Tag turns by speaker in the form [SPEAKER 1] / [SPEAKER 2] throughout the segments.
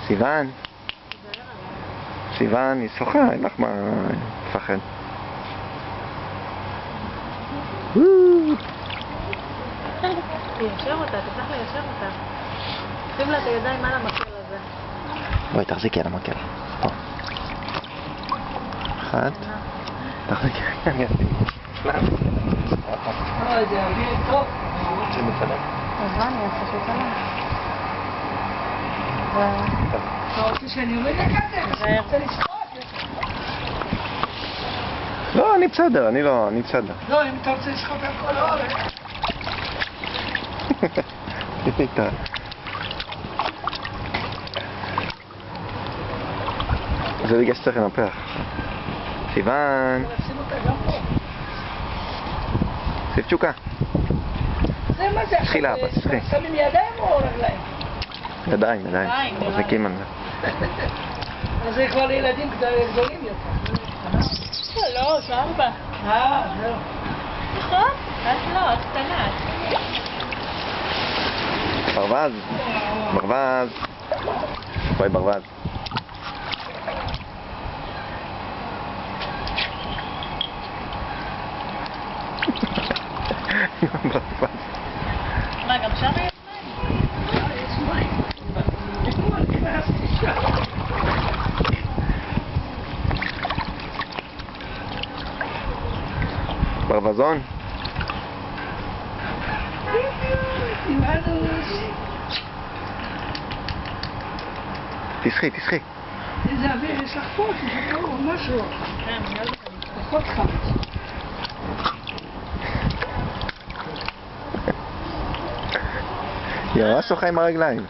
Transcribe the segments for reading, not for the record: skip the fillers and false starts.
[SPEAKER 1] סיוון. סיוון, היא שוחה, אין לך מה לפחד.
[SPEAKER 2] תיישר אותה, תצטרך ליישר אותה. שים לה את הידיים על המקל הזה.
[SPEAKER 1] בואי, תחזיקי על המקל. פה. אחת. תחזיקי, אני אעשה.
[SPEAKER 3] זה אוויר טוב.
[SPEAKER 1] רוצים לצלם?
[SPEAKER 2] אז מה אני אעשה שצלם?
[SPEAKER 3] אתה רוצה שאני עומד לקטר? אני רוצה לשחות.
[SPEAKER 1] לא, אני בסדר, אני בסדר.
[SPEAKER 3] לא, אם אתה רוצה לשחות על כל האורץ.
[SPEAKER 1] איתה. זה בגלל שצריך לנפח. סיוון.
[SPEAKER 3] נשים אותה גם פה.
[SPEAKER 1] סיפצ'וקה.
[SPEAKER 3] זה מה זה?
[SPEAKER 1] תתחיל לאבא, תתחיל.
[SPEAKER 3] שמים ידיים או רגליים?
[SPEAKER 1] ידיים. מחזיקים על זה.
[SPEAKER 3] אז זה כבר לילדים גדולים יותר.
[SPEAKER 2] 3, 4.
[SPEAKER 3] זהו.
[SPEAKER 2] נכון? את לא, את קטנה.
[SPEAKER 1] ברווז. בואי ברווז.
[SPEAKER 2] מה, גם שם יש מים?
[SPEAKER 1] ברווזון? תשחי.
[SPEAKER 3] איזה אוויר יש לך פה, תשחקו או משהו. פחות חם.
[SPEAKER 1] היא ממש שוחה עם הרגליים.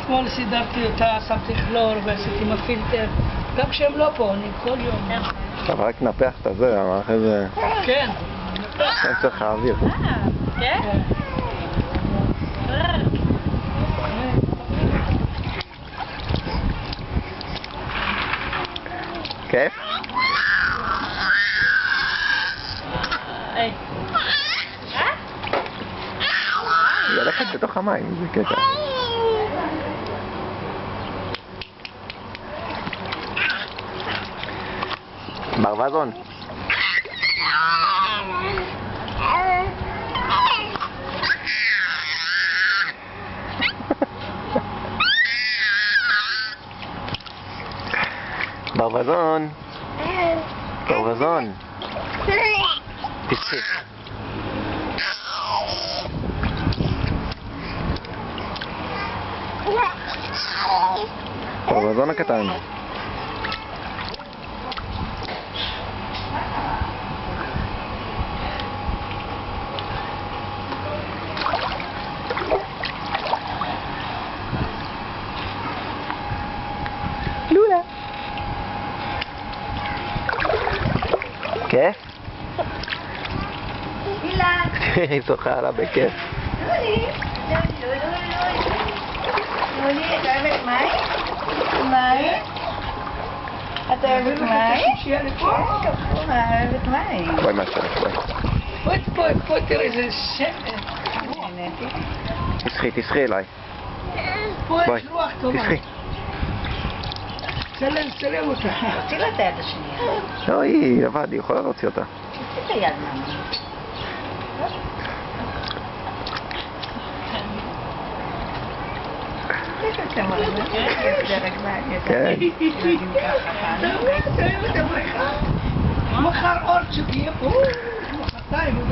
[SPEAKER 3] אתמול סידרתי אותה, שמתי כלור ועשיתי עם הפילטר. גם כשהם לא פה, אני כל יום.
[SPEAKER 1] עכשיו רק נפח את הזה, אמר אחרי זה...
[SPEAKER 3] כן.
[SPEAKER 1] אני צריך האוויר.
[SPEAKER 2] כן?
[SPEAKER 1] כיף?
[SPEAKER 2] היי.
[SPEAKER 1] היא הולכת בתוך המים, זה קטע. ברווזון. ברווזון. תשחי. ברווזון הקטן. לולה. כיף?
[SPEAKER 4] אילן.
[SPEAKER 1] היא שוחה עלה בכיף.
[SPEAKER 4] לולי, את אוהבת מים? מים? את אוהבת מים?
[SPEAKER 3] שיהיה לי פה.
[SPEAKER 4] אוהבת מים.
[SPEAKER 1] בואי מהשלך, בואי.
[SPEAKER 3] פה, תראה איזה שמן.
[SPEAKER 1] תשחי אליי.
[SPEAKER 3] פה
[SPEAKER 1] בואי,
[SPEAKER 3] יש רוח טובה.
[SPEAKER 1] תשחי.
[SPEAKER 3] צלם אותה.
[SPEAKER 4] תוציא לה את היד השנייה.
[SPEAKER 1] לא, היא לבד, היא יכולה להוציא אותה.
[SPEAKER 4] תוציא את היד מאמא.
[SPEAKER 1] כן.
[SPEAKER 3] מחר אור שיהיה פה. מחרתיים.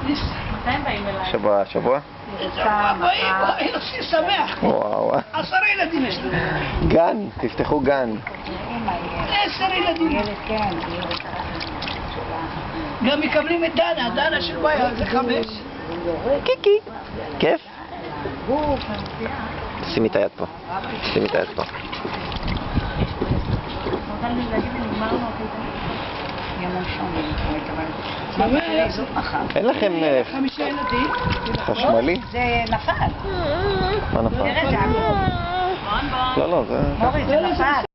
[SPEAKER 2] מתי הם באים אליי?
[SPEAKER 1] שבוע?
[SPEAKER 3] בואי, נוסעים שמח.
[SPEAKER 1] וואו.
[SPEAKER 3] 10 ילדים יש לנו.
[SPEAKER 1] גן, תפתחו גן.
[SPEAKER 3] 10 ילדים. גם מקבלים את דנה של בעיה, זה 5.
[SPEAKER 1] קיקי. כיף? שימי את היד פה. אין לכם
[SPEAKER 3] 5 ילדים.
[SPEAKER 1] חשמלי?
[SPEAKER 4] זה נפל.
[SPEAKER 1] מה נפל?
[SPEAKER 4] תראה, זה עמוד.
[SPEAKER 1] לא, זה...
[SPEAKER 4] מורי, זה נפל.